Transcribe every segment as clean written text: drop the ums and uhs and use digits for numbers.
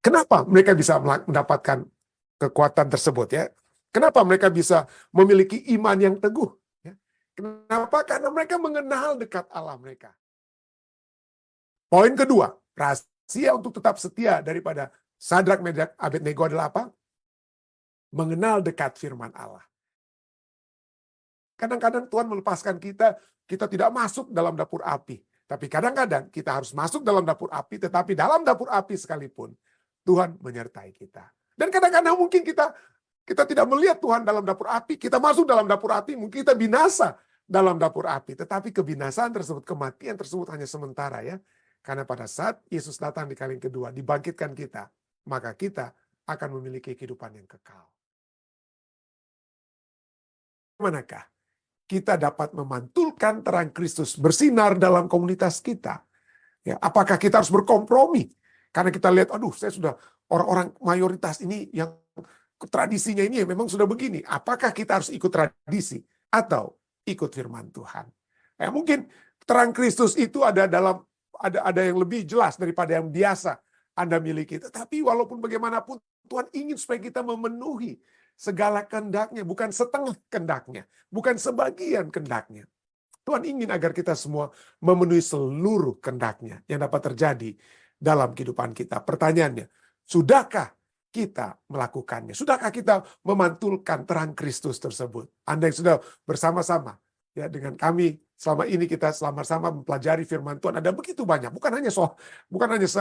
Kenapa mereka bisa mendapatkan kekuatan tersebut ya? Kenapa mereka bisa memiliki iman yang teguh? Ya? Kenapa? Karena mereka mengenal dekat Allah mereka. Poin kedua, rahasia untuk tetap setia daripada Sadrak, Medrak, Abednego adalah apa? Mengenal dekat firman Allah. Kadang-kadang Tuhan melepaskan kita, kita tidak masuk dalam dapur api. Tapi kadang-kadang kita harus masuk dalam dapur api, tetapi dalam dapur api sekalipun, Tuhan menyertai kita. Dan kadang-kadang mungkin kita tidak melihat Tuhan dalam dapur api, kita masuk dalam dapur api, mungkin kita binasa dalam dapur api. Tetapi kebinasaan tersebut, kematian tersebut hanya sementara ya. Karena pada saat Yesus datang di kali kedua, dibangkitkan kita, maka kita akan memiliki kehidupan yang kekal. Manakah kita dapat memantulkan terang Kristus bersinar dalam komunitas kita? Ya, apakah kita harus berkompromi? Karena kita lihat, aduh saya sudah orang-orang mayoritas ini yang tradisinya ini memang sudah begini. Apakah kita harus ikut tradisi atau ikut firman Tuhan? Ya, mungkin terang Kristus itu ada yang lebih jelas daripada yang biasa Anda miliki. Tetapi walaupun bagaimanapun Tuhan ingin supaya kita memenuhi segala kehendaknya, bukan setengah kehendaknya, bukan sebagian kehendaknya. Tuhan ingin agar kita semua memenuhi seluruh kehendaknya yang dapat terjadi dalam kehidupan kita. Pertanyaannya, sudahkah kita melakukannya? Sudahkah kita memantulkan terang Kristus tersebut? Anda yang sudah bersama-sama ya dengan kami selama ini, kita sama-sama mempelajari firman Tuhan. Ada begitu banyak, bukan hanya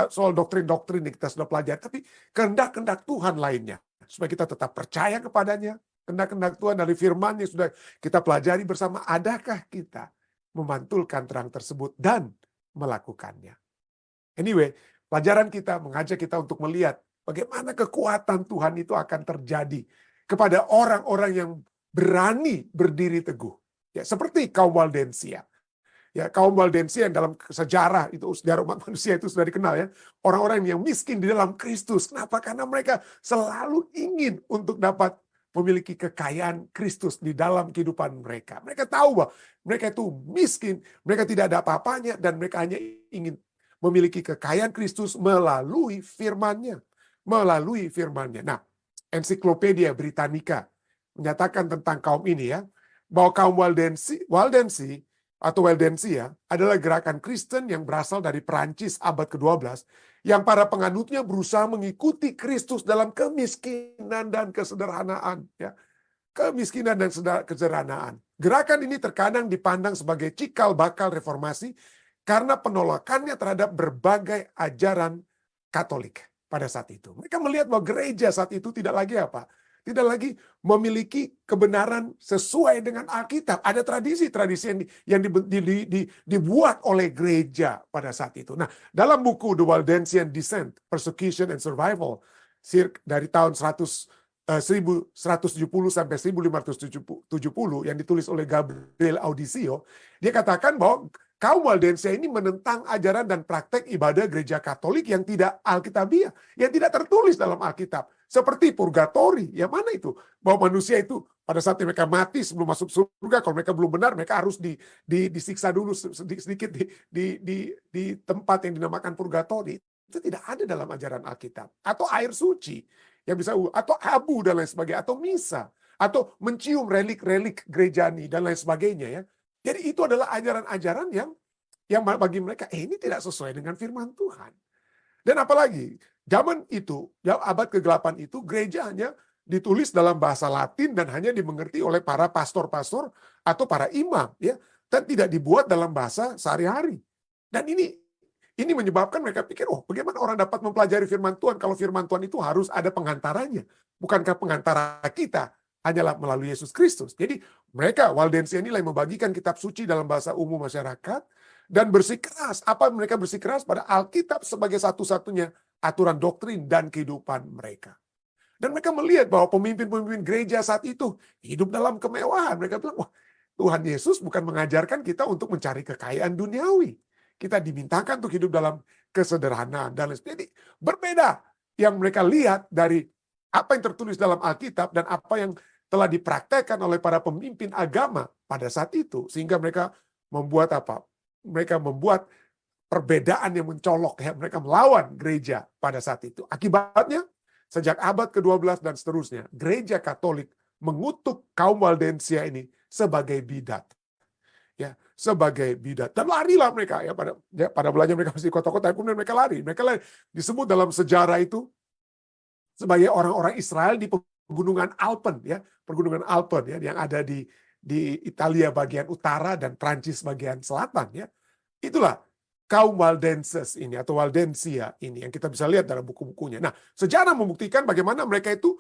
soal doktrin-doktrin yang kita sudah pelajari, tapi kehendak-kehendak Tuhan lainnya, supaya kita tetap percaya kepadanya. Kehendak-kehendak Tuhan dari firman yang sudah kita pelajari bersama. Adakah kita memantulkan terang tersebut dan melakukannya? Anyway, pelajaran kita mengajak kita untuk melihat bagaimana kekuatan Tuhan itu akan terjadi kepada orang-orang yang berani berdiri teguh. Ya, seperti kaum Waldensia. Ya, kaum Waldensia yang dalam sejarah itu, sejarah umat manusia itu sudah dikenal ya. Orang-orang yang miskin di dalam Kristus. Kenapa? Karena mereka selalu ingin untuk dapat memiliki kekayaan Kristus di dalam kehidupan mereka. Mereka tahu bahwa mereka itu miskin, mereka tidak ada apa-apanya, dan mereka hanya ingin memiliki kekayaan Kristus melalui firman-Nya. Melalui firman-Nya. Nah, Ensiklopedia Britannica menyatakan tentang kaum ini ya, bahwa kaum Waldensia adalah gerakan Kristen yang berasal dari Perancis abad ke-12, yang para penganutnya berusaha mengikuti Kristus dalam kemiskinan dan kesederhanaan. Ya. Kemiskinan dan kesederhanaan. Gerakan ini terkadang dipandang sebagai cikal bakal reformasi karena penolakannya terhadap berbagai ajaran Katolik pada saat itu. Mereka melihat bahwa gereja saat itu tidak lagi apa? Tidak lagi memiliki kebenaran sesuai dengan Alkitab. Ada tradisi-tradisi yang dibuat oleh gereja pada saat itu. Nah, dalam buku The Waldensian Descent, Persecution and Survival, dari tahun 1170 sampai 1570 yang ditulis oleh Gabriel Audisio, dia katakan bahwa kaum Waldensia ini menentang ajaran dan praktek ibadah gereja Katolik yang tidak Alkitabiah, yang tidak tertulis dalam Alkitab. Seperti purgatori, yang mana itu? Bahwa manusia itu pada saat mereka mati sebelum masuk surga, kalau mereka belum benar, mereka harus disiksa dulu sedikit di tempat yang dinamakan purgatori. Itu tidak ada dalam ajaran Alkitab. Atau air suci, yang bisa, atau abu dan lain sebagainya, atau misa, atau mencium relik-relik gerejani dan lain sebagainya ya. Jadi itu adalah ajaran-ajaran yang bagi mereka ini tidak sesuai dengan firman Tuhan. Dan apalagi zaman itu, abad ke-8 itu, gereja hanya ditulis dalam bahasa Latin dan hanya dimengerti oleh para pastor-pastor atau para imam, ya, dan tidak dibuat dalam bahasa sehari-hari. Dan ini menyebabkan mereka pikir, oh, bagaimana orang dapat mempelajari firman Tuhan kalau firman Tuhan itu harus ada pengantaranya? Bukankah pengantara kita hanyalah melalui Yesus Kristus? Jadi mereka, Waldensia inilah yang membagikan kitab suci dalam bahasa umum masyarakat, dan bersikeras. Apa mereka bersikeras? Pada Alkitab sebagai satu-satunya aturan doktrin dan kehidupan mereka. Dan mereka melihat bahwa pemimpin-pemimpin gereja saat itu hidup dalam kemewahan. Mereka bilang, wah, Tuhan Yesus bukan mengajarkan kita untuk mencari kekayaan duniawi. Kita dimintakan untuk hidup dalam kesederhanaan. Dan jadi berbeda yang mereka lihat dari apa yang tertulis dalam Alkitab dan apa yang telah dipraktekkan oleh para pemimpin agama pada saat itu. Sehingga mereka membuat apa? Mereka membuat perbedaan yang mencolok ya, mereka melawan gereja pada saat itu. Akibatnya sejak abad ke-12 dan seterusnya, gereja Katolik mengutuk kaum Waldensia ini sebagai bidat. Ya, sebagai bidat. Dan larilah mereka pada belanja mereka masih kota-kota, kemudian mereka lari. Mereka lari. Disebut dalam sejarah itu sebagai orang-orang Israel di pegunungan Alpen ya, pegunungan Alpen ya yang ada di Italia bagian utara dan Prancis bagian selatan ya. Itulah kaum Waldenses ini atau Waldensia ini yang kita bisa lihat dalam buku-bukunya. Nah, sejarah membuktikan bagaimana mereka itu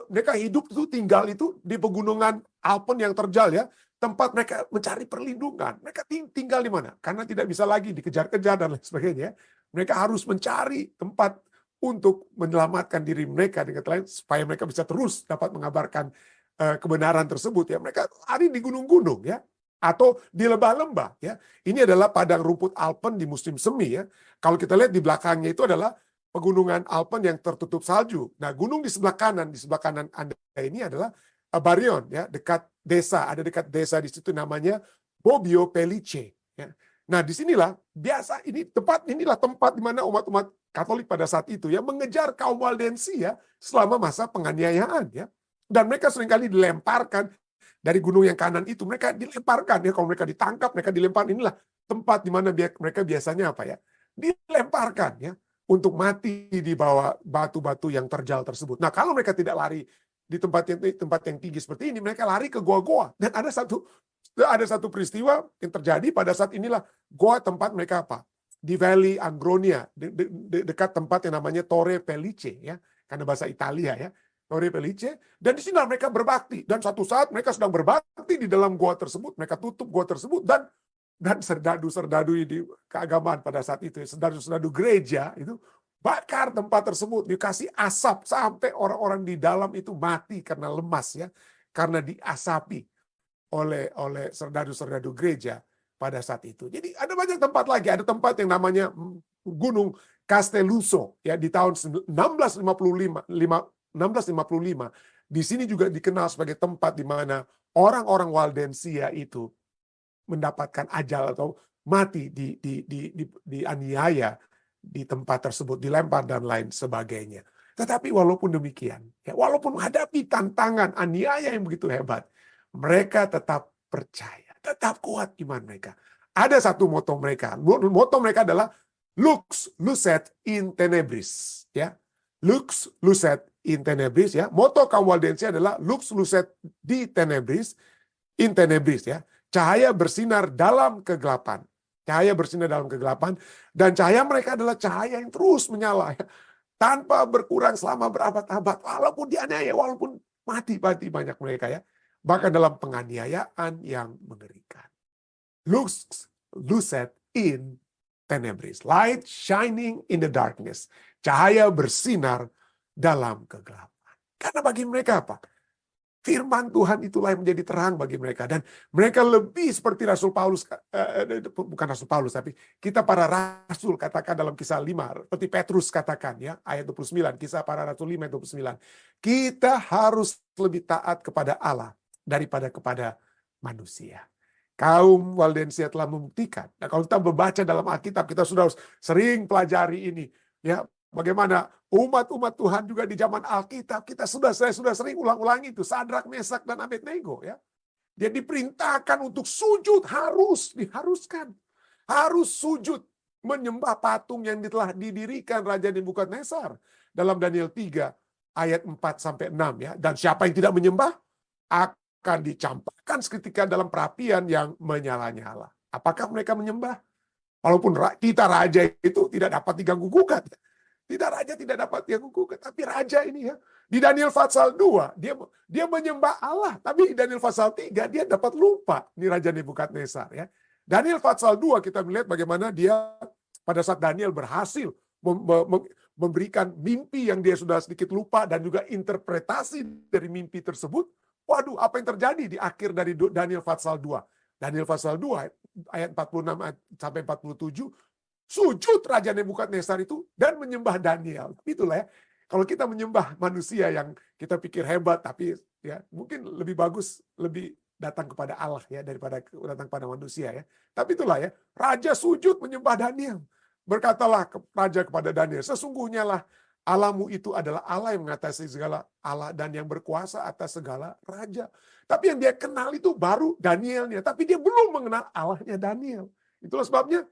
mereka hidup itu tinggal itu di pegunungan Alpen yang terjal ya, tempat mereka mencari perlindungan. Mereka tinggal di mana? Karena tidak bisa lagi dikejar-kejar dan lain sebagainya. Mereka harus mencari tempat untuk menyelamatkan diri mereka dengan lain supaya mereka bisa terus dapat mengabarkan kebenaran tersebut ya. Mereka lari di gunung-gunung ya, atau di lembah-lembah ya. Ini adalah padang rumput Alpen di musim semi ya. Kalau kita lihat di belakangnya itu adalah pegunungan Alpen yang tertutup salju. Nah, gunung di sebelah kanan Anda ini adalah Barion ya, dekat desa di situ namanya Bobbio Felice ya. Nah, disinilah inilah tempat di mana umat-umat Katolik pada saat itu ya mengejar kaum Waldensia selama masa penganiayaan ya. Dan mereka seringkali dilemparkan dari gunung yang kanan itu, mereka dilemparkan ya, kalau mereka ditangkap, mereka dilempar. Inilah tempat di mana mereka biasanya apa ya? Dilemparkan ya untuk mati di bawah batu-batu yang terjal tersebut. Nah, kalau mereka tidak lari di tempat yang tinggi seperti ini, mereka lari ke goa-goa. Dan ada satu peristiwa yang terjadi pada saat inilah goa tempat mereka apa? Di Valley Angronia, dekat tempat yang namanya Torre Pellice ya, karena bahasa Italia ya. Torre Pellice, dan di sini mereka berbakti. Dan satu saat mereka sedang berbakti di dalam goa tersebut, mereka tutup goa tersebut, dan serdadu-serdadu di keagamaan pada saat itu, serdadu-serdadu gereja itu bakar tempat tersebut, dikasih asap sampai orang-orang di dalam itu mati karena lemas ya, karena diasapi oleh serdadu-serdadu gereja pada saat itu. Jadi ada banyak tempat lagi, ada tempat yang namanya Gunung Castelluso ya di tahun 1655. Di sini juga dikenal sebagai tempat di mana orang-orang Waldensia itu mendapatkan ajal atau mati dianiaya di tempat tersebut, dilempar dan lain sebagainya. Tetapi walaupun demikian, ya, walaupun menghadapi tantangan aniaya yang begitu hebat, mereka tetap percaya, tetap kuat iman mereka. Ada satu moto mereka. Moto mereka adalah Lux lucet in tenebris, ya. Lux lucet in tenebris ya. Moto kaum Waldensia adalah Lux lucet di tenebris, in tenebris ya. Cahaya bersinar dalam kegelapan. Cahaya bersinar dalam kegelapan, dan cahaya mereka adalah cahaya yang terus menyala ya. Tanpa berkurang selama berabad-abad, walaupun dianiaya, walaupun mati banyak mereka ya. Bahkan dalam penganiayaan yang mengerikan. Lux lucet in tenebris. Light shining in the darkness. Cahaya bersinar dalam kegelapan. Karena bagi mereka apa? Firman Tuhan itulah yang menjadi terang bagi mereka. Dan mereka lebih seperti Rasul Paulus, bukan Rasul Paulus, tapi kita para Rasul katakan dalam kisah 5, seperti Petrus katakan ya, ayat 29, kisah para Rasul 5 ayat 29. Kita harus lebih taat kepada Allah daripada kepada manusia. Kaum Waldensia telah membuktikan. Nah, kalau kita membaca dalam Alkitab, kita sudah sering pelajari ini. Ya, bagaimana umat-umat Tuhan juga di zaman Alkitab, saya sudah sering ulang-ulangi itu. Sadrak, Mesak, dan Abednego. Ya. Dia diperintahkan untuk sujud, diharuskan. Harus sujud, menyembah patung yang telah didirikan Raja Nebukadnezar. Dalam Daniel 3, ayat 4-6. Ya. Dan siapa yang tidak menyembah, akan dicampakkan seketika dalam perapian yang menyala-nyala. Apakah mereka menyembah? Walaupun kita raja itu tidak dapat diganggu-gugat. Raja tidak dapat diganggu-gugat. Tapi raja ini ya, di Daniel pasal 2, dia menyembah Allah. Tapi di Daniel pasal 3, dia dapat lupa. Ini Raja Nebukadnezar ya. Daniel pasal 2 kita melihat bagaimana dia, pada saat Daniel berhasil memberikan mimpi yang dia sudah sedikit lupa, dan juga interpretasi dari mimpi tersebut. Waduh, apa yang terjadi di akhir dari Daniel pasal 2? Daniel pasal 2 ayat 46 sampai 47, sujud Raja Nebukadnezar itu dan menyembah Daniel. Itulah ya. Kalau kita menyembah manusia yang kita pikir hebat, tapi ya mungkin lebih bagus, lebih datang kepada Allah ya daripada datang kepada manusia ya. Tapi itulah ya, raja sujud menyembah Daniel. Berkatalah raja kepada Daniel, sesungguhnya lah Allahmu itu adalah Allah yang mengatasi segala Allah dan yang berkuasa atas segala raja. Tapi yang dia kenal itu baru Danielnya, tapi dia belum mengenal Allahnya Daniel. Itulah sebabnya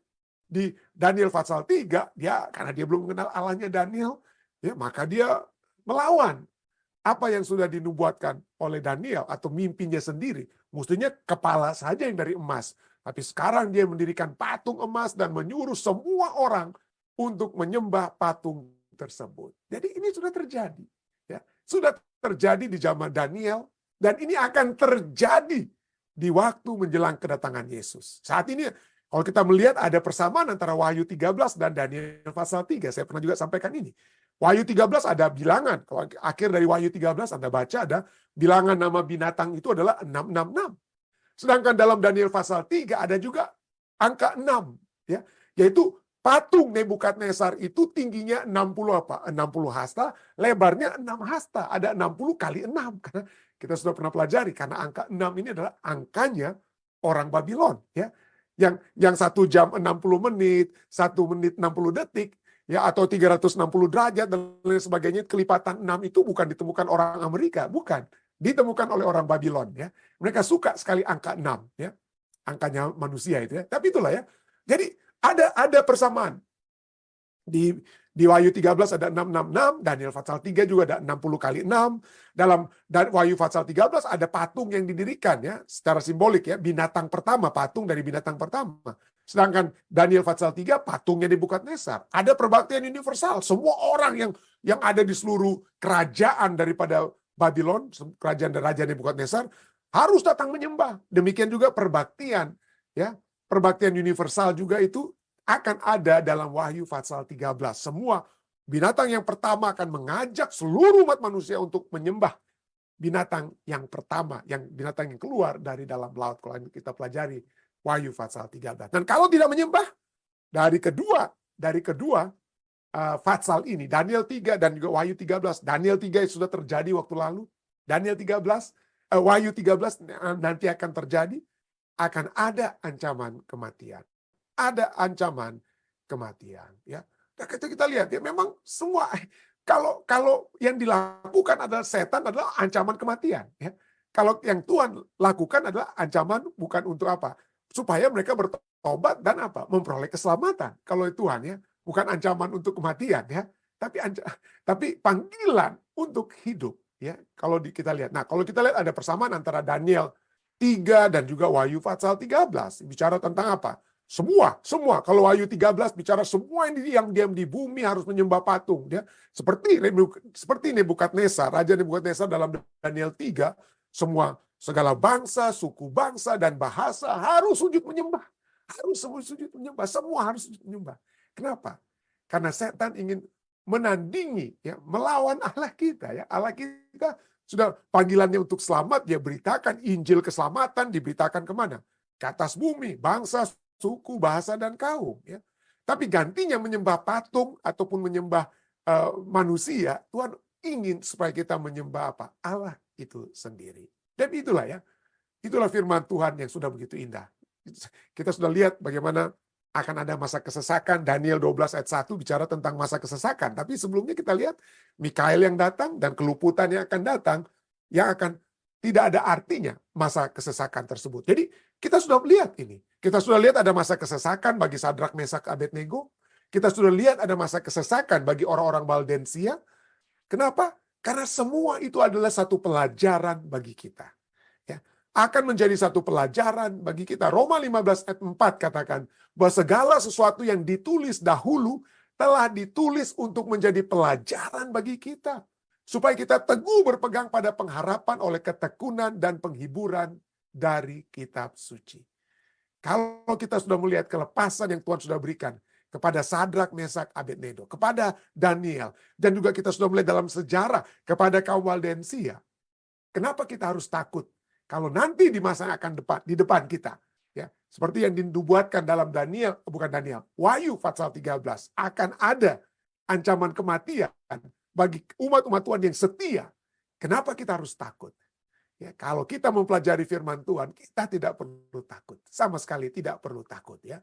di Daniel pasal 3, karena dia belum mengenal Allahnya Daniel, ya maka dia melawan apa yang sudah dinubuatkan oleh Daniel atau mimpinya sendiri. Mestinya kepala saja yang dari emas. Tapi sekarang dia mendirikan patung emas dan menyuruh semua orang untuk menyembah patung tersebut. Jadi ini sudah terjadi. Ya, sudah terjadi di zaman Daniel dan ini akan terjadi di waktu menjelang kedatangan Yesus. Saat ini kalau kita melihat ada persamaan antara Wahyu 13 dan Daniel pasal 3. Saya pernah juga sampaikan ini. Wahyu 13 ada bilangan. Kalau akhir dari Wahyu 13 Anda baca ada bilangan nama binatang itu adalah 666. Sedangkan dalam Daniel pasal 3 ada juga angka 6. Ya, yaitu patung Nebukadnezar itu tingginya 60 apa? 60 hasta, lebarnya 6 hasta. Ada 60 kali 6. Karena kita sudah pernah pelajari. Karena angka 6 ini adalah angkanya orang Babylon. Ya. Yang 1 jam 60 menit, 1 menit 60 detik, ya atau 360 derajat dan lain sebagainya, kelipatan 6 itu bukan ditemukan orang Amerika, bukan. Ditemukan oleh orang Babylon ya. Mereka suka sekali angka 6 ya. Angkanya manusia itu ya. Tapi itulah ya. Jadi ada persamaan. Di Wahyu 13 ada 666, Daniel pasal 3 juga ada 60 kali 6. Dalam Wahyu pasal 13 ada patung yang didirikan ya, secara simbolik ya, binatang pertama, patung dari binatang pertama. Sedangkan Daniel pasal 3 patungnya Nebukadnezar. Ada perbaktian universal. Semua orang yang ada di seluruh kerajaan daripada Babylon, kerajaan dan raja Nebukadnezar harus datang menyembah. Demikian juga perbaktian ya. Perbaktian universal juga itu akan ada dalam Wahyu pasal 13. Semua binatang yang pertama akan mengajak seluruh umat manusia untuk menyembah binatang yang pertama, binatang yang keluar dari dalam laut. Kalau kita pelajari Wahyu pasal 13. Dan kalau tidak menyembah, dari kedua pasal ini, Daniel 3 dan juga Wahyu 13. Daniel 3 sudah terjadi waktu lalu. Daniel 13, Wahyu 13 nanti akan terjadi. Akan ada ancaman kematian. Ada ancaman kematian. Ya. Nah, kita lihat ya, memang semua kalau yang dilakukan adalah setan adalah ancaman kematian. Ya. Kalau yang Tuhan lakukan adalah ancaman bukan untuk apa? Supaya mereka bertobat dan apa? Memperoleh keselamatan. Kalau Tuhan ya, bukan ancaman untuk kematian ya, tapi panggilan untuk hidup ya. Kalau kita lihat. Nah, kalau kita lihat ada persamaan antara Daniel 3 dan juga Wahyu pasal 13 bicara tentang apa? Semua. Kalau Wahyu 13 bicara semua yang diam di bumi harus menyembah patung ya. Seperti Nebukadnezar, Raja Nebukadnezar dalam Daniel 3, segala bangsa, suku bangsa dan bahasa harus sujud menyembah. Semua harus sujud menyembah. Kenapa? Karena setan ingin menandingi ya, melawan Allah kita ya. Allah kita sudah panggilannya untuk selamat, dia beritakan Injil keselamatan, diberitakan kemana? Ke atas bumi, bangsa, suku, bahasa, dan kaum. Ya. Tapi gantinya menyembah patung ataupun menyembah manusia, Tuhan ingin supaya kita menyembah apa? Allah itu sendiri. Dan itulah ya, itulah firman Tuhan yang sudah begitu indah. Kita sudah lihat bagaimana akan ada masa kesesakan. Daniel 12 ayat 1 bicara tentang masa kesesakan. Tapi sebelumnya kita lihat Mikael yang datang dan keluputan yang akan datang, yang akan tidak ada artinya masa kesesakan tersebut. Jadi kita sudah melihat ini. Kita sudah lihat ada masa kesesakan bagi Sadrak, Mesak, Abednego. Kita sudah lihat ada masa kesesakan bagi orang-orang Waldensia. Kenapa? Karena semua itu adalah satu pelajaran bagi kita. Ya, akan menjadi satu pelajaran bagi kita. Roma 15 ayat 4 katakan bahwa segala sesuatu yang ditulis dahulu telah ditulis untuk menjadi pelajaran bagi kita. Supaya kita teguh berpegang pada pengharapan oleh ketekunan dan penghiburan dari kitab suci. Kalau kita sudah melihat kelepasan yang Tuhan sudah berikan kepada Sadrak, Mesak, Abednego, kepada Daniel, dan juga kita sudah melihat dalam sejarah kepada kaum Waldensia, kenapa kita harus takut kalau nanti di masa yang akan di depan kita, ya, seperti yang dinubuatkan dalam Wahyu pasal 13, akan ada ancaman kematian bagi umat-umat Tuhan yang setia. Kenapa kita harus takut? Ya, kalau kita mempelajari firman Tuhan, kita tidak perlu takut. Sama sekali tidak perlu takut. Ya.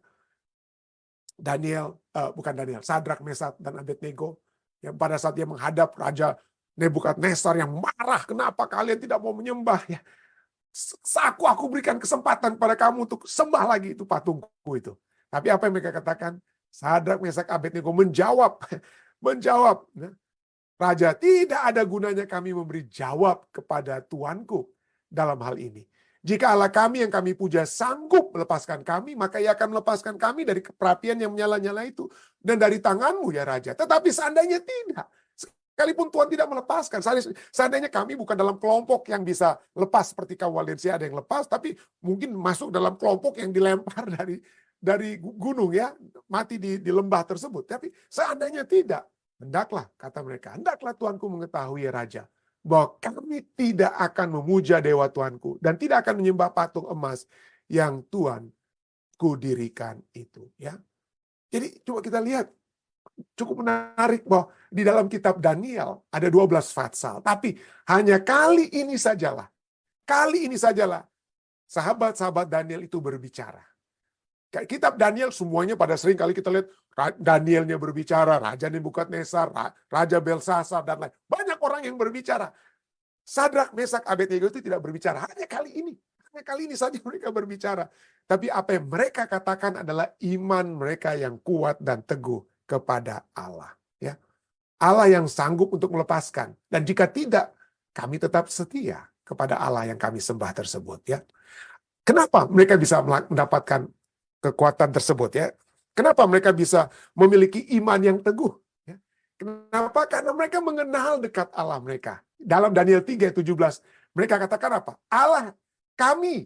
Sadrak, Mesak, dan Abednego, yang pada saat dia menghadap Raja Nebukadnezar yang marah, kenapa kalian tidak mau menyembah? Ya. Aku berikan kesempatan pada kamu untuk sembah lagi itu patungku itu. Tapi apa yang mereka katakan? Sadrak, Mesak, Abednego menjawab. Menjawab. Raja, tidak ada gunanya kami memberi jawab kepada Tuanku dalam hal ini. Jika Allah kami yang kami puja sanggup melepaskan kami, maka ia akan melepaskan kami dari perapian yang menyala-nyala itu. Dan dari tanganmu ya Raja. Tetapi seandainya tidak, sekalipun Tuhan tidak melepaskan, seandainya kami bukan dalam kelompok yang bisa lepas seperti kaum Valencia ada yang lepas, tapi mungkin masuk dalam kelompok yang dilempar dari gunung ya, mati di lembah tersebut. Tapi seandainya tidak, hendaklah, kata mereka, hendaklah Tuanku mengetahui ya Raja, bahwa kami tidak akan memuja dewa Tuanku dan tidak akan menyembah patung emas yang Tuanku dirikan itu. Ya, jadi coba kita lihat, cukup menarik bahwa di dalam kitab Daniel ada 12 fatsal, tapi hanya kali ini sajalah sahabat-sahabat Daniel itu berbicara. Kitab Daniel semuanya pada sering kali kita lihat Danielnya berbicara, Raja Nebukadnezar, Raja Belsasar, dan lain. Banyak orang yang berbicara. Sadrak, Mesak, Abednego itu tidak berbicara. Hanya kali ini saja mereka berbicara. Tapi apa yang mereka katakan adalah iman mereka yang kuat dan teguh kepada Allah. Ya. Allah yang sanggup untuk melepaskan. Dan jika tidak, kami tetap setia kepada Allah yang kami sembah tersebut. Ya. Kenapa mereka bisa mendapatkan kekuatan tersebut ya? Kenapa mereka bisa memiliki iman yang teguh? Ya. Kenapa? Karena mereka mengenal dekat Allah mereka. Dalam Daniel 3:17 mereka katakan apa? Allah kami.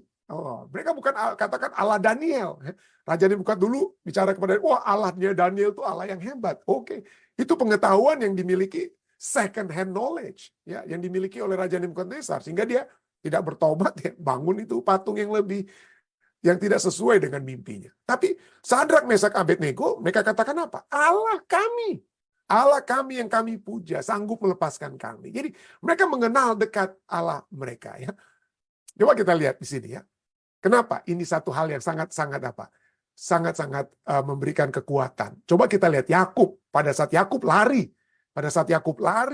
Mereka bukan katakan Allah Daniel. Raja Nebukadnezar dulu bicara kepada, wah Allahnya Daniel itu Allah yang hebat. Oke, itu pengetahuan yang dimiliki, second hand knowledge ya, yang dimiliki oleh Raja Nebukadnezar, sehingga dia tidak bertobat ya, bangun itu patung yang tidak sesuai dengan mimpinya. Tapi Sadrak, Mesak, Abednego, mereka katakan apa? Allah kami yang kami puja, sanggup melepaskan kami. Jadi mereka mengenal dekat Allah mereka. Ya. Coba kita lihat di sini ya. Kenapa? Ini satu hal yang sangat-sangat apa? Sangat-sangat memberikan kekuatan. Coba kita lihat Yakub. Pada saat Yakub lari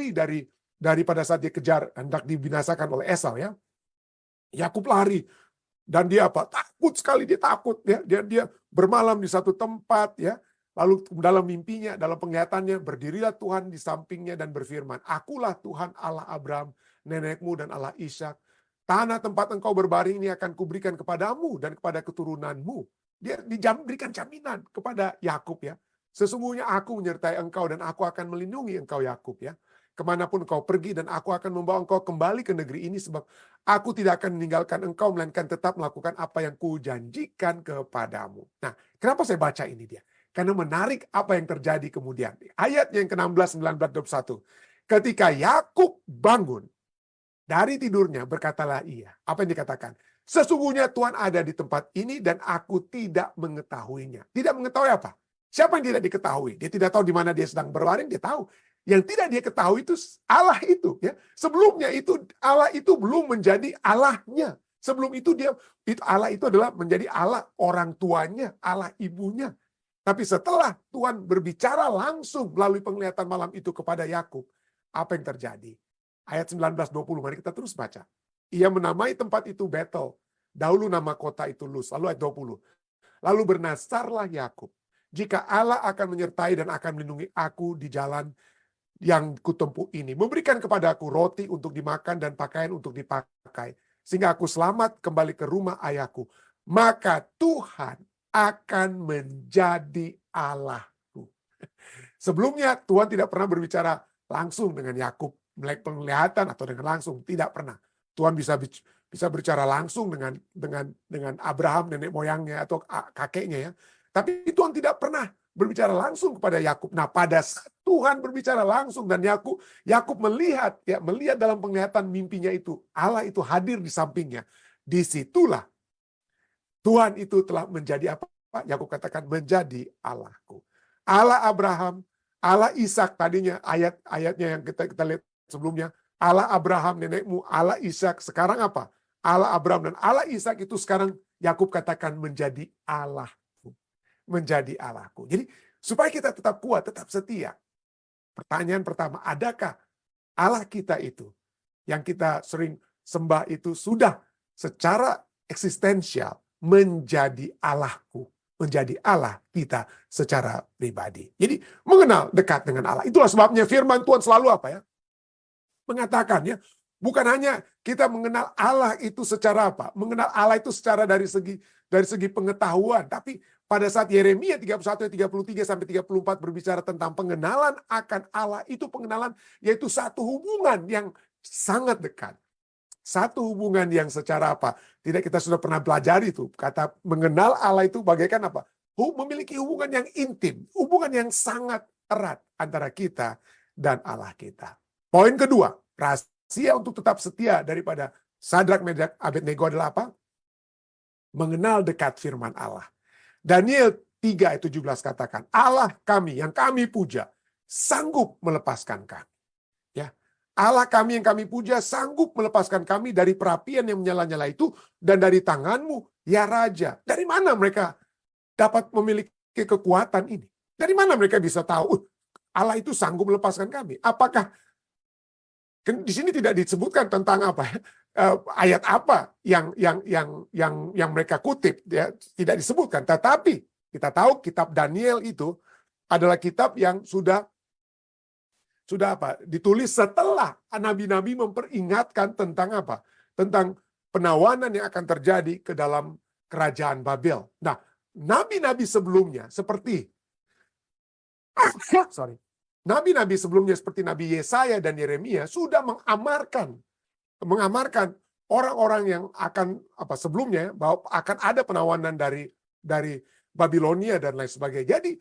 dari pada saat dia kejar hendak dibinasakan oleh Esau ya. Yakub lari. Dan dia apa? Takut sekali, dia takut ya. Dia bermalam di satu tempat ya. Lalu dalam mimpinya, dalam penglihatannya, berdirilah Tuhan di sampingnya dan berfirman, "Akulah Tuhan Allah Abraham, nenekmu dan Allah Ishak. Tanah tempat engkau berbaring ini akan kuberikan kepadamu dan kepada keturunanmu." Dia diberikan jaminan kepada Yakub ya. "Sesungguhnya aku menyertai engkau dan aku akan melindungi engkau Yakub ya. Kemanapun engkau pergi dan aku akan membawa engkau kembali ke negeri ini sebab aku tidak akan meninggalkan engkau melainkan tetap melakukan apa yang kujanjikan kepadamu." Nah, kenapa saya baca ini dia? Karena menarik apa yang terjadi kemudian. Ayat yang ke-16, 19, 21. Ketika Yakub bangun dari tidurnya, berkatalah ia. Apa yang dikatakan? "Sesungguhnya Tuhan ada di tempat ini dan aku tidak mengetahuinya." Tidak mengetahui apa? Siapa yang tidak diketahui? Dia tidak tahu di mana dia sedang berbaring, dia tahu. Yang tidak dia ketahui itu Allah itu ya. Sebelumnya itu Allah itu belum menjadi Allahnya. Sebelum itu Allah itu adalah menjadi Allah orang tuanya, Allah ibunya. Tapi setelah Tuhan berbicara langsung melalui penglihatan malam itu kepada Yakub, apa yang terjadi? Ayat 19-20, mari kita terus baca. Ia menamai tempat itu Betel. Dahulu nama kota itu Luz. Lalu ayat 20. Lalu bernasarlah Yakub, "Jika Allah akan menyertai dan akan melindungi aku di jalan yang kutempuh ini, memberikan kepada aku roti untuk dimakan dan pakaian untuk dipakai, sehingga aku selamat kembali ke rumah ayahku, maka Tuhan akan menjadi Allahku." Sebelumnya Tuhan tidak pernah berbicara langsung dengan Yakub, melek penglihatan atau dengan langsung, tidak pernah. Tuhan bisa berbicara langsung dengan Abraham, nenek moyangnya atau kakeknya ya. Tapi Tuhan tidak pernah berbicara langsung kepada Yakub. Nah, pada saat Tuhan berbicara langsung dan Yakub melihat dalam penglihatan mimpinya itu, Allah itu hadir di sampingnya. Disitulah Tuhan itu telah menjadi apa? Yakub katakan menjadi Allahku. Allah Abraham, Allah Ishak, tadinya ayatnya yang kita lihat sebelumnya, Allah Abraham nenekmu, Allah Ishak, sekarang apa? Allah Abraham dan Allah Ishak itu sekarang Yakub katakan menjadi Allahku. Menjadi Allahku. Jadi supaya kita tetap kuat, tetap setia. Pertanyaan pertama, adakah Allah kita itu yang kita sering sembah itu sudah secara eksistensial menjadi Allahku, menjadi Allah kita secara pribadi. Jadi mengenal dekat dengan Allah. Itulah sebabnya firman Tuhan selalu apa ya? Mengatakan ya, bukan hanya kita mengenal Allah itu secara apa? Mengenal Allah itu secara dari segi pengetahuan, tapi pada saat Yeremia 31 ayat 33 sampai 34 berbicara tentang pengenalan akan Allah, itu pengenalan yaitu satu hubungan yang sangat dekat. Satu hubungan yang secara apa? Tidak kita sudah pernah belajar itu. Kata mengenal Allah itu bagaikan apa? Memiliki hubungan yang intim, hubungan yang sangat erat antara kita dan Allah kita. Poin kedua, rahasia untuk tetap setia daripada Sadrak, Medrak, Abednego adalah apa? Mengenal dekat firman Allah. Daniel 3 ayat 17 katakan, Allah kami yang kami puja sanggup melepaskan kami. Ya, Allah kami yang kami puja sanggup melepaskan kami dari perapian yang menyala-nyala itu dan dari tanganmu, ya Raja. Dari mana mereka dapat memiliki kekuatan ini? Dari mana mereka bisa tahu Allah itu sanggup melepaskan kami? Apakah di sini tidak disebutkan tentang apa ayat apa yang mereka kutip, ya, tidak disebutkan. Tetapi kita tahu kitab Daniel itu adalah kitab yang sudah apa? Ditulis setelah nabi-nabi memperingatkan tentang apa? Tentang penawanan yang akan terjadi ke dalam kerajaan Babel. Nah, nabi-nabi sebelumnya seperti nabi-nabi sebelumnya seperti Nabi Yesaya dan Yeremia sudah mengamarkan orang-orang yang akan sebelumnya bahwa akan ada penawanan dari Babilonia dan lain sebagainya. Jadi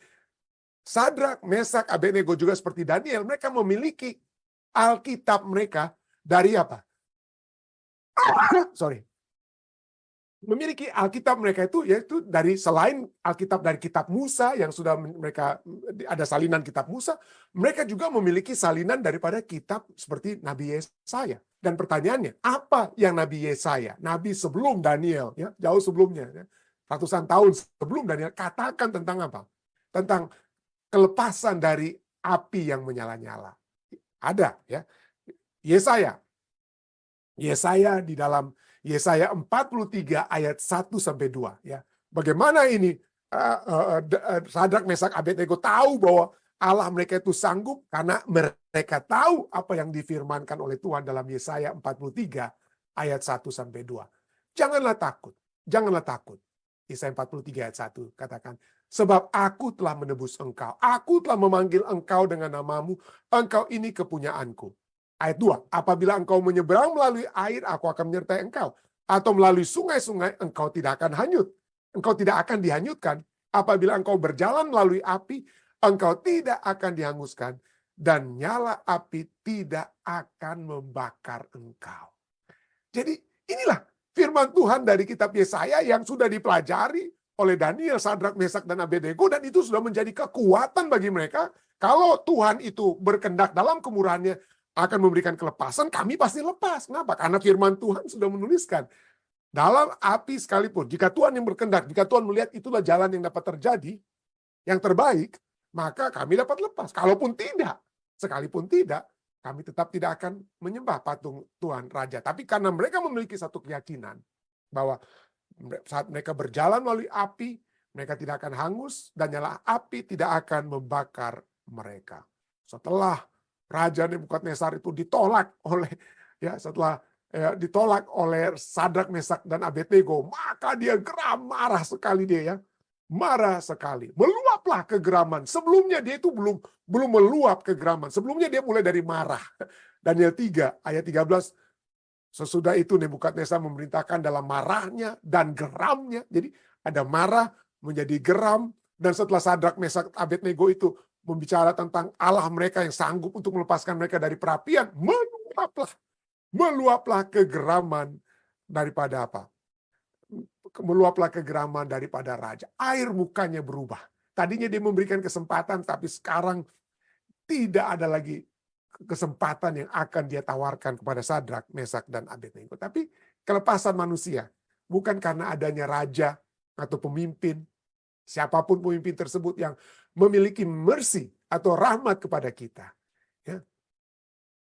Sadrak, Mesak, Abednego juga seperti Daniel, mereka memiliki Alkitab mereka dari apa? Memiliki Alkitab mereka itu yaitu dari selain Alkitab dari kitab Musa yang sudah mereka ada salinan kitab Musa, mereka juga memiliki salinan daripada kitab seperti Nabi Yesaya. Dan pertanyaannya, apa yang Nabi Yesaya, nabi sebelum Daniel, ya, jauh sebelumnya, ya, ratusan tahun sebelum Daniel katakan tentang apa? Tentang kelepasan dari api yang menyala-nyala. Ada, ya. Yesaya di dalam Yesaya 43 ayat 1 sampai 2, ya. Bagaimana ini Sadrak, Mesak, Abednego tahu bahwa Allah mereka itu sanggup karena mereka tahu apa yang difirmankan oleh Tuhan dalam Yesaya 43 ayat 1 sampai 2. Janganlah takut, janganlah takut. Yesaya 43 ayat 1 katakan, sebab aku telah menebus engkau, aku telah memanggil engkau dengan namamu, engkau ini kepunyaanku. Ayat 2, apabila engkau menyeberang melalui air, aku akan menyertai engkau. Atau melalui sungai-sungai, engkau tidak akan hanyut. Engkau tidak akan dihanyutkan. Apabila engkau berjalan melalui api, engkau tidak akan dihanguskan. Dan nyala api tidak akan membakar engkau. Jadi inilah firman Tuhan dari kitab Yesaya yang sudah dipelajari oleh Daniel, Sadrak, Mesak, dan Abednego. Dan itu sudah menjadi kekuatan bagi mereka. Kalau Tuhan itu berkehendak dalam kemurahannya, akan memberikan kelepasan, kami pasti lepas. Kenapa? Karena firman Tuhan sudah menuliskan. Dalam api sekalipun, jika Tuhan yang berkehendak, jika Tuhan melihat itulah jalan yang dapat terjadi, yang terbaik, maka kami dapat lepas. Kalaupun tidak, sekalipun tidak, kami tetap tidak akan menyembah patung Tuhan Raja. Tapi karena mereka memiliki satu keyakinan, bahwa saat mereka berjalan melalui api, mereka tidak akan hangus, dan nyala api tidak akan membakar mereka. Setelah Raja Nebukadnezar itu ditolak oleh ditolak oleh Sadrak, Mesak, dan Abednego, maka dia geram, marah sekali dia, ya. Marah sekali. Meluaplah kegeraman. Sebelumnya dia itu belum meluap kegeraman. Sebelumnya dia mulai dari marah. Daniel 3 ayat 13, sesudah itu Nebukadnezar memerintahkan dalam marahnya dan geramnya. Jadi ada marah menjadi geram, dan setelah Sadrak, Mesak, Abednego itu membicara tentang Allah mereka yang sanggup untuk melepaskan mereka dari perapian, meluaplah kegeraman daripada apa? Meluaplah kegeraman daripada raja. Air mukanya berubah. Tadinya dia memberikan kesempatan, tapi sekarang tidak ada lagi kesempatan yang akan dia tawarkan kepada Sadrak, Mesak, dan Abednego. Tapi kelepasan manusia bukan karena adanya raja atau pemimpin, siapapun pemimpin tersebut yang memiliki mercy atau rahmat kepada kita. Ya.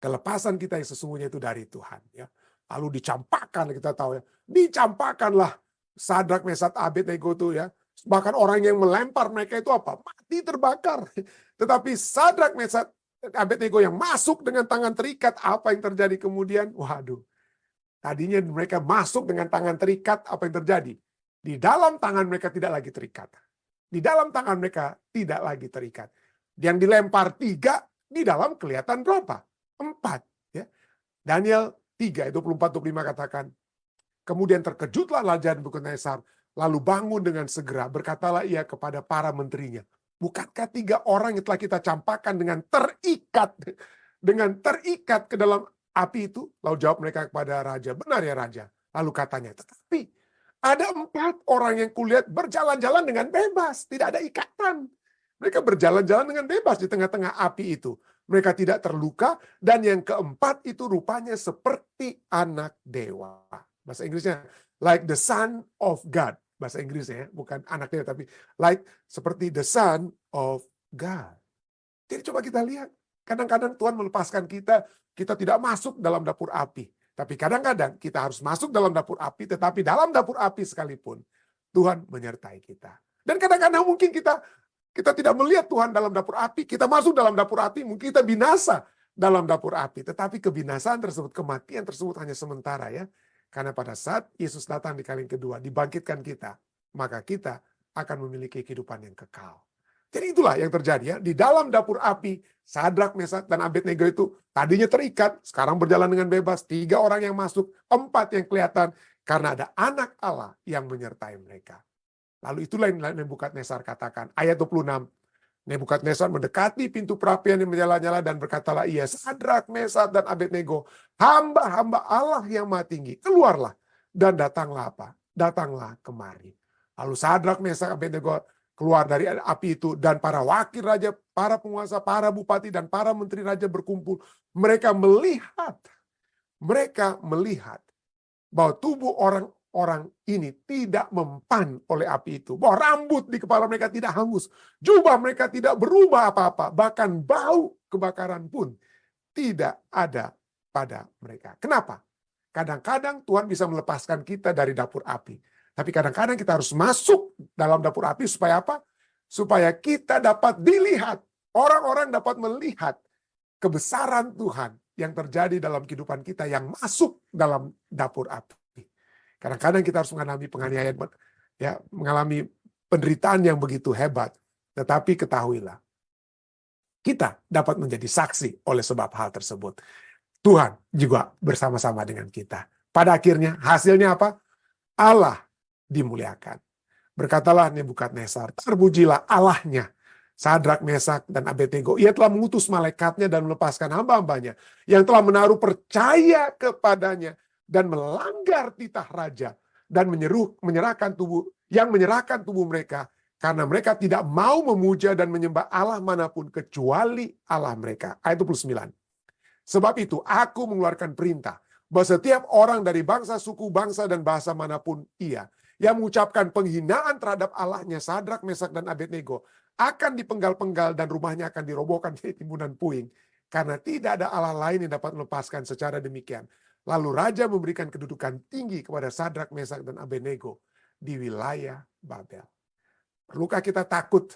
Kelepasan kita yang sesungguhnya itu dari Tuhan. Ya. Lalu dicampakkan, kita tahu ya, dicampakkanlah Sadrak, Mesak, Abednego itu ya. Bahkan orang yang melempar mereka itu apa? Mati terbakar. Tetapi Sadrak, Mesak, Abednego yang masuk dengan tangan terikat, apa yang terjadi kemudian? Waduh. Tadinya mereka masuk dengan tangan terikat, apa yang terjadi? Di dalam tangan mereka tidak lagi terikat. Di dalam tangan mereka tidak lagi terikat. Yang dilempar 3, di dalam kelihatan berapa? 4. Ya. Daniel 3, 24-25 katakan, kemudian terkejutlah Raja Nebukadnezar, lalu bangun dengan segera, berkatalah ia kepada para menterinya, bukankah 3 orang yang telah kita campakkan dengan terikat ke dalam api itu? Lalu jawab mereka kepada raja, benar ya raja. Lalu katanya, tetapi ada 4 orang yang kulihat berjalan-jalan dengan bebas, tidak ada ikatan. Mereka berjalan-jalan dengan bebas di tengah-tengah api itu. Mereka tidak terluka, dan yang keempat itu rupanya seperti anak dewa. Bahasa Inggrisnya, like the son of God. Bahasa Inggrisnya, bukan anak dewa, tapi like seperti the son of God. Jadi coba kita lihat, kadang-kadang Tuhan melepaskan kita tidak masuk dalam dapur api. Tapi kadang-kadang kita harus masuk dalam dapur api, tetapi dalam dapur api sekalipun, Tuhan menyertai kita. Dan kadang-kadang mungkin kita tidak melihat Tuhan dalam dapur api, kita masuk dalam dapur api, mungkin kita binasa dalam dapur api. Tetapi kebinasaan tersebut, kematian tersebut hanya sementara ya. Karena pada saat Yesus datang di kali kedua, dibangkitkan kita, maka kita akan memiliki kehidupan yang kekal. Jadi itulah yang terjadi ya. Di dalam dapur api, Sadrak, Mesak, dan Abednego itu tadinya terikat, sekarang berjalan dengan bebas. 3 orang yang masuk, 4 yang kelihatan, karena ada anak Allah yang menyertai mereka. Lalu itulah yang Nebukadnezar katakan. Ayat 26. Nebukadnezar mendekati pintu perapian yang menyala-nyala dan berkatalah ia, Sadrak, Mesak, dan Abednego, hamba-hamba Allah yang Maha Tinggi, keluarlah dan datanglah apa? Datanglah kemari. Lalu Sadrak, Mesak, Abednego keluar dari api itu, dan para wakil raja, para penguasa, para bupati, dan para menteri raja berkumpul. Mereka melihat bahwa tubuh orang ini tidak mempan oleh api itu. Bahwa rambut di kepala mereka tidak hangus. Jubah mereka tidak berubah apa-apa. Bahkan bau kebakaran pun tidak ada pada mereka. Kenapa? Kadang-kadang Tuhan bisa melepaskan kita dari dapur api. Tapi kadang-kadang kita harus masuk dalam dapur api supaya apa? Supaya kita dapat dilihat. Orang-orang dapat melihat kebesaran Tuhan yang terjadi dalam kehidupan kita yang masuk dalam dapur api. Kadang-kadang kita harus mengalami penganiayaan, ya, mengalami penderitaan yang begitu hebat. Tetapi ketahuilah, kita dapat menjadi saksi oleh sebab hal tersebut. Tuhan juga bersama-sama dengan kita. Pada akhirnya, hasilnya apa? Allah dimuliakan. Berkatalah Nebukadnezar, terpujilah Allahnya, Sadrak, Mesak, dan Abednego. Ia telah mengutus malaikatnya dan melepaskan hamba-hambanya yang telah menaruh percaya kepadanya dan melanggar titah raja dan menyerahkan tubuh mereka karena mereka tidak mau memuja dan menyembah Allah manapun kecuali Allah mereka. Ayat 29. Sebab itu aku mengeluarkan perintah bahwa setiap orang dari bangsa, suku, bangsa, dan bahasa manapun ia yang mengucapkan penghinaan terhadap Allahnya Sadrak, Mesak, dan Abednego akan dipenggal-penggal dan rumahnya akan dirobohkan di timbunan puing karena tidak ada Allah lain yang dapat melepaskan secara demikian. Lalu raja memberikan kedudukan tinggi kepada Sadrak, Mesak, dan Abednego di wilayah Babel. Perlukah kita takut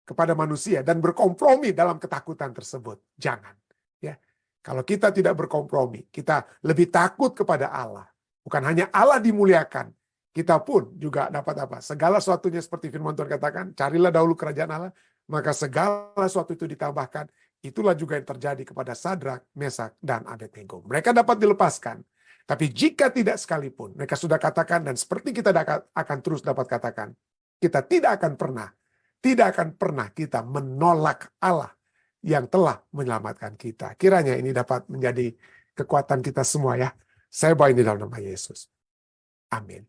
kepada manusia dan berkompromi dalam ketakutan tersebut? Jangan. Ya, kalau kita tidak berkompromi, kita lebih takut kepada Allah. Bukan hanya Allah dimuliakan, kita pun juga dapat apa? Segala sesuatunya seperti firman Tuhan katakan, carilah dahulu kerajaan Allah, maka segala sesuatu itu ditambahkan. Itulah juga yang terjadi kepada Sadrak, Mesak, dan Abednego. Mereka dapat dilepaskan. Tapi jika tidak sekalipun, mereka sudah katakan, dan seperti kita akan terus dapat katakan, kita tidak akan pernah kita menolak Allah yang telah menyelamatkan kita. Kiranya ini dapat menjadi kekuatan kita semua ya. Saya bawa ini dalam nama Yesus. Amin.